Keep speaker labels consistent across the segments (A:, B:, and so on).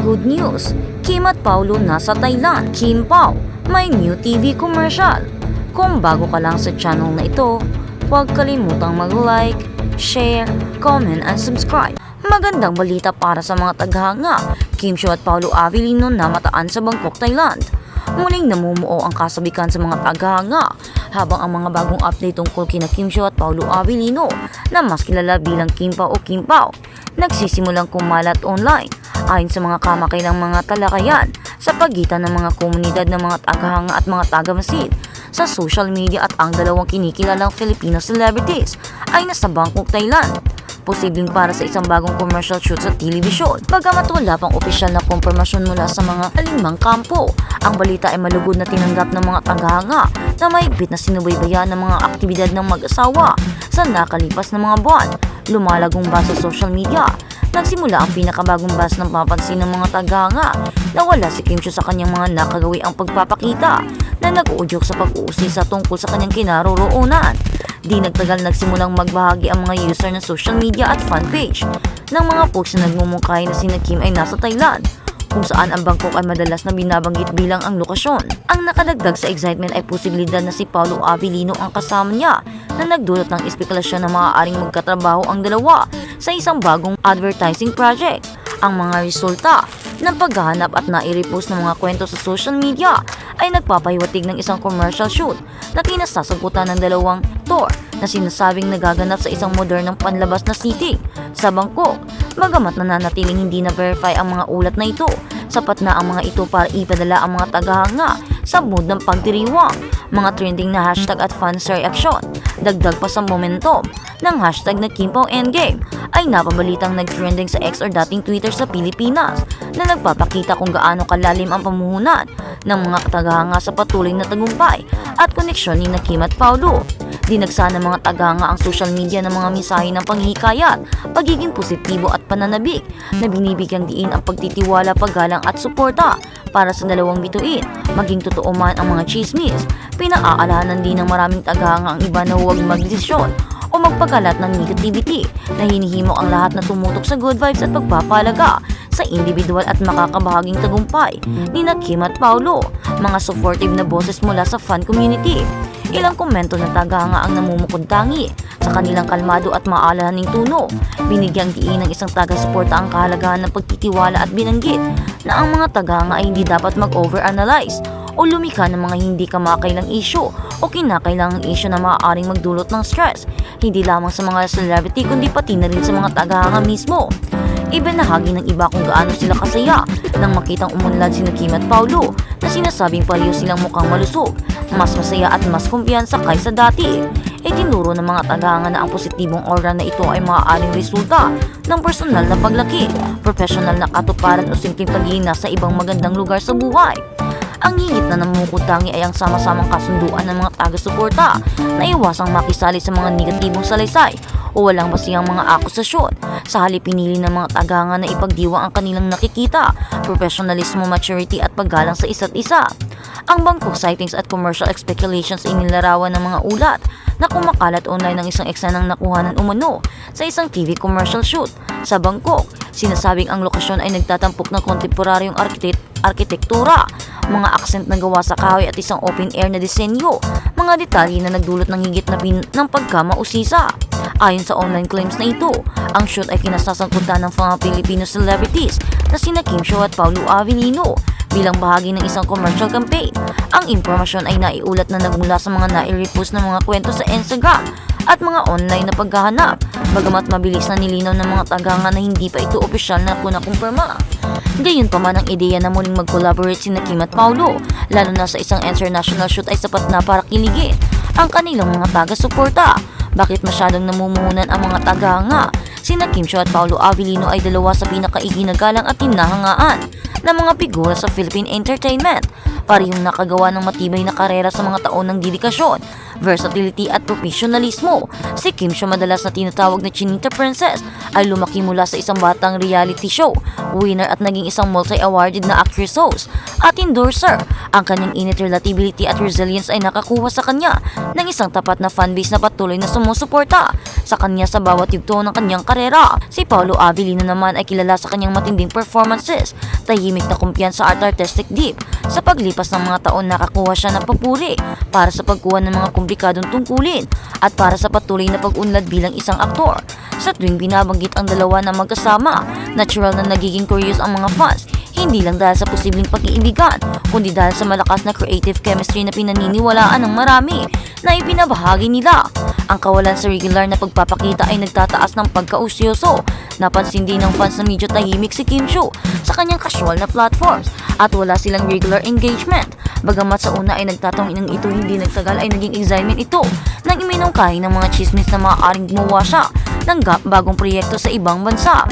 A: Good news! Kim at Paulo nasa Thailand. Kim Pao, may new TV commercial. Kung bago ka lang sa channel na ito, huwag kalimutang mag-like, share, comment, and subscribe. Magandang balita para sa mga taghanga. Kim Chiu at Paulo Avellino na mataan sa Bangkok, Thailand. Muling namumuo ang kasabikan sa mga taghanga habang ang mga bagong update tungkol kina Kim Chiu at Paulo Avellino na mas kilala bilang Kim Pao o Kim Pao nagsisimulang kumalat online ayon sa mga kamakailang mga talakayan sa pagitan ng mga komunidad ng mga taghanga at mga tagamasid sa social media at ang dalawang kinikilalang Filipino celebrities ay nasa Bangkok, Thailand. Posibleng para sa isang bagong commercial shoot sa telebisyon. Bagamat wala pang opisyal na kumpirmasyon mula sa mga alinmang kampo, ang balita ay malugod na tinanggap ng mga taghanga na mahigpit na sinubaybayan ng mga aktibidad ng mag-asawa sa nakalipas na mga buwan. Lumalagong basa sa social media. Nagsimula ang pinakabagong bas ng papansin ng mga taghanga na wala si Kim Chiu sa kanyang mga nakagawi ang pagpapakita na nag-uudyok sa pag-uusisa tungkol sa kanyang kinaroroonan. Di nagtagal nagsimulang magbahagi ang mga user ng social media at fanpage ng mga post na nagmumungkahi na sina Kim ay nasa Thailand, kung saan ang Bangkok ay madalas na binabanggit bilang ang lokasyon. Ang nakadagdag sa excitement ay posibilidad na si Paulo Avellino ang kasama niya na nagdulot ng espekulasyon na maaaring magkatrabaho ang dalawa sa isang bagong advertising project. Ang mga resulta ng paghahanap at nai-repost ng mga kwento sa social media ay nagpapahiwatig ng isang commercial shoot na kinasasangkutan ng dalawang tour na sinasabing nagaganap sa isang modernong panlabas na setting sa Bangkok. Bagamat nananatiling hindi na-verify ang mga ulat na ito, sapat na ang mga ito para ipadala ang mga taghanga sa mood ng pagdiriwang, mga trending na hashtag at fans reaction. Dagdag pa sa momentum ng hashtag na Kim Pao Endgame ay napabalitang nag-trending sa X or dating Twitter sa Pilipinas na nagpapakita kung gaano kalalim ang pamuhunan ng mga taghanga sa patuloy na tagumpay at koneksyon ni Kim at Paulo. Dinagsa ng mga taghanga ang social media ng mga mensahe ng panghihikayat, pagiging positibo at pananabik na binibigyang diin ang pagtitiwala, paggalang at suporta para sa dalawang bituin. Maging totoo man ang mga chismis, pinaaalahanan din ng maraming taghanga ang iba na huwag magdesisyon o magpagalat ng negativity na hinihimo ang lahat na tumutok sa good vibes at pagpapalaga sa individual at makakabahaging tagumpay ni Kim at Paulo. Mga supportive na boses mula sa fan community. Ilang komento na taghanga ang namumukod tangi sa kanilang kalmado at maalahaning tono. Binigyang diin ng isang taga-suporta ang kahalagahan ng pagtitiwala at binanggit na ang mga taghanga ay hindi dapat mag-overanalyze o lumika ng mga hindi kamakailang issue o kinakailangang issue na maaaring magdulot ng stress, hindi lamang sa mga celebrity kundi pati na rin sa mga taghanga mismo. Ibinahagi ng iba kung gaano sila kasaya nang makitang umunlad sina Kim at Paulo na sinasabing pareho silang mukhang malusog, mas masaya at mas kumpiyansa kaysa dati. Itinuro ng mga taghanga na ang positibong aura na ito ay maaaring resulta ng personal na paglaki, professional na katuparan o simpleng pagiging nasa ibang magandang lugar sa buhay. Ang higit na namumukutangi ay ang sama-samang kasunduan ng mga taga-suporta na iwasang makisali sa mga negatibong salaysay o walang basihang mga akusasyon. Sa halip pinili ng mga taghanga na ipagdiwang ang kanilang nakikita, professionalismo, maturity at paggalang sa isa't isa. Ang Bangkok sightings at commercial speculations ay nilarawan ng mga ulat na kumakalat online ng isang eksenang nakuhanan umano sa isang TV commercial shoot sa Bangkok. Sinasabing ang lokasyon ay nagtatampok ng kontemporaryong arkitektura, mga accent na gawa sa kahoy at isang open-air na disenyo, mga detalye na nagdulot ng higit na ng pagkamausisa. Ayon sa online claims na ito, ang shoot ay kinasasangkutan ng mga Filipino celebrities na sina Kim Chiu at Paulo Avellino bilang bahagi ng isang commercial campaign. Ang impormasyon ay naiulat na nagmula sa mga nai-repost ng mga kwento sa Instagram at mga online na paghahanap, bagamat mabilis na nilinaw ng mga taghanga na hindi pa ito opisyal na kumpirma. Gayunpaman ang ideya na muling mag-collaborate sina Kim at Paulo, lalo na sa isang international shoot ay sapat na para kiligin ang kanilang mga taga-suporta. Bakit masyadong namumuhunan ang mga taghanga? Sina Kim Chiu at Paulo Avellino ay dalawa sa pinakaiginagalang at hinahangaan ng mga figura sa Philippine entertainment. Parehong nakagawa ng matibay na karera sa mga taon ng dedikasyon versatility at professionalismo. Si Kim Chiu, madalas na tinatawag na Chinita Princess, ay lumaki mula sa isang batang reality show, winner at naging isang multi-awarded na actress, host at endorser. Ang kanyang innate relatability at resilience ay nakakuha sa kanya ng isang tapat na fanbase na patuloy na sumusuporta sa kanya sa bawat yugto ng kanyang karera. Si Paolo Avellino naman ay kilala sa kanyang matinding performances, tahimik na kumpiyansa at artistic deep. Sa paglipas ng mga taon, nakakuha siya ng papuri para sa pagkuha ng mga komplikadong tungkulin at para sa patuloy na pag-unlad bilang isang aktor. Sa tuwing binabanggit ang dalawa na magkasama, natural na nagiging curious ang mga fans, hindi lang dahil sa posibleng pag-iibigan, kundi dahil sa malakas na creative chemistry na pinaniniwalaan ng marami na ibinabahagi nila. Ang kawalan sa regular na pagpapakita ay nagtataas ng pagkausyoso. Napansin din ng fans na medyo tahimik si Kim Chiu sa kanyang casual na platforms at wala silang regular engagement. Bagamat sa una ay nagtatanong ito, hindi nagtagal ay naging excitement ito nang iminungkahi ng mga chismis na maaaring gumawa siya ng bagong proyekto sa ibang bansa.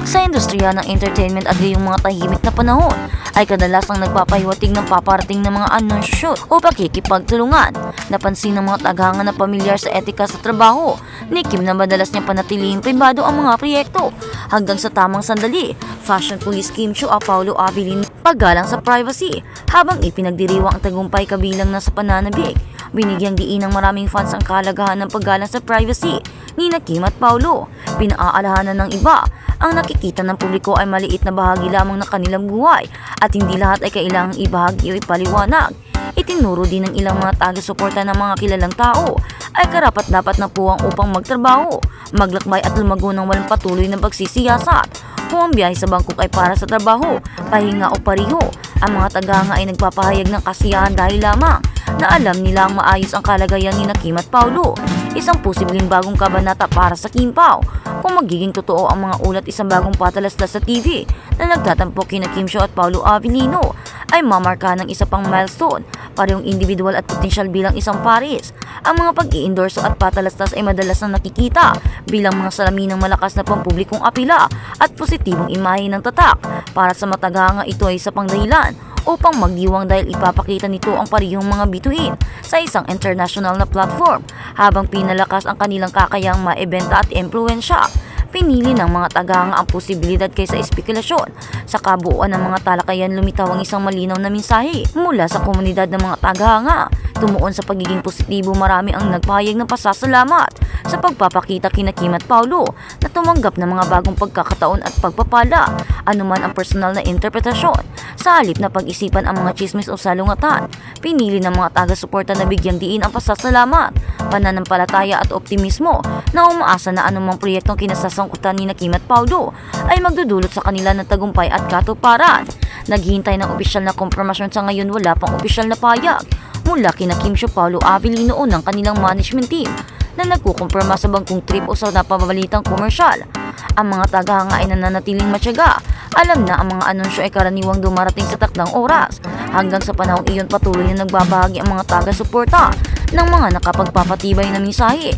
A: Sa industriya ng entertainment at gayong mga tahimik na panahon ay kadalasang nagpapahiwatig ng paparating ng mga anunsyo o pakikipagtulungan. Napansin ng mga tagahanga na pamilyar sa etika sa trabaho ni Kim na madalas niyang panatilihing pribado ang mga proyekto hanggang sa tamang sandali. Fashion police Kim Chiu at Paolo Avellino paggalang sa privacy habang ipinagdiriwang ang tagumpay kabilang na sa pananabik. Binigyang diin ng maraming fans ang kahalagahan ng paggalang sa privacy ni Kim at Paolo. Pinaaalahanan ng iba, ang nakikita ng publiko ay maliit na bahagi lamang ng kanilang buhay at hindi lahat ay kailangang ibahagi o ipaliwanag. Itinuro din ng ilang mga taga-suporta ng mga kilalang tao ay karapat-dapat na puwang upang magtrabaho, maglakbay at lumago ng walang patuloy na pagsisiyasat. Kung ang biyahe sa Bangkok ay para sa trabaho, pahinga o pariho, ang mga tagahanga ay nagpapahayag ng kasiyahan dahil lamang na alam nila ang maayos ang kalagayan ni Kim at Paolo. Isang posibleng bagong kabanata para sa Kim Pao. Kung magiging totoo ang mga ulat, isang bagong patalastas sa TV na nagtatampo kina Kim Chiu at Paolo Avellino ay mamarka ng isa pang milestone, parehong individual at potensyal bilang isang pares. Ang mga pag-i-endorso at patalastas ay madalas na nakikita bilang mga salamin ng malakas na pampublikong apila at positibong imahe ng tatak. Para sa mataganga, ito ay isa pang dahilan upang magdiwang dahil ipapakita nito ang parehong mga bituin sa isang international na platform habang pinalakas ang kanilang kakayang maibenta at impluwensya. Pinili ng mga tagahanga ang posibilidad kaysa espekulasyon. Sa kabuuan ng mga talakayan, lumitaw ang isang malinaw na mensahe mula sa komunidad ng mga tagahanga. Tumuon sa pagiging positibo, marami ang nagpahayag ng pasasalamat sa pagpapakita kina Kim at Paolo na tumanggap ng mga bagong pagkakataon at pagpapala, anuman ang personal na interpretasyon. Sa halip na pag-isipan ang mga chismis o salungatan, pinili ng mga taga-suporta na bigyang diin ang pasasalamat, pananampalataya at optimismo na umaasa na anumang proyektong kinasasangkutan ni Kim at Paolo ay magdudulot sa kanila ng tagumpay at katuparan. Naghihintay ng opisyal na kompromasyon. Sa ngayon, wala pang opisyal na payag mula kina Kim Chiu, Paolo Avellino o ng kanilang management team na nagkukumpirma sa bangkong trip o sa napamabalitang komersyal. Ang mga tagahanga ay nananatiling matyaga. Alam na ang mga anunsyo ay karaniwang dumarating sa takdang oras. Hanggang sa panahong iyon, patuloy na nagbabahagi ang mga taga-suporta ng mga nakapagpapatibay na mensahe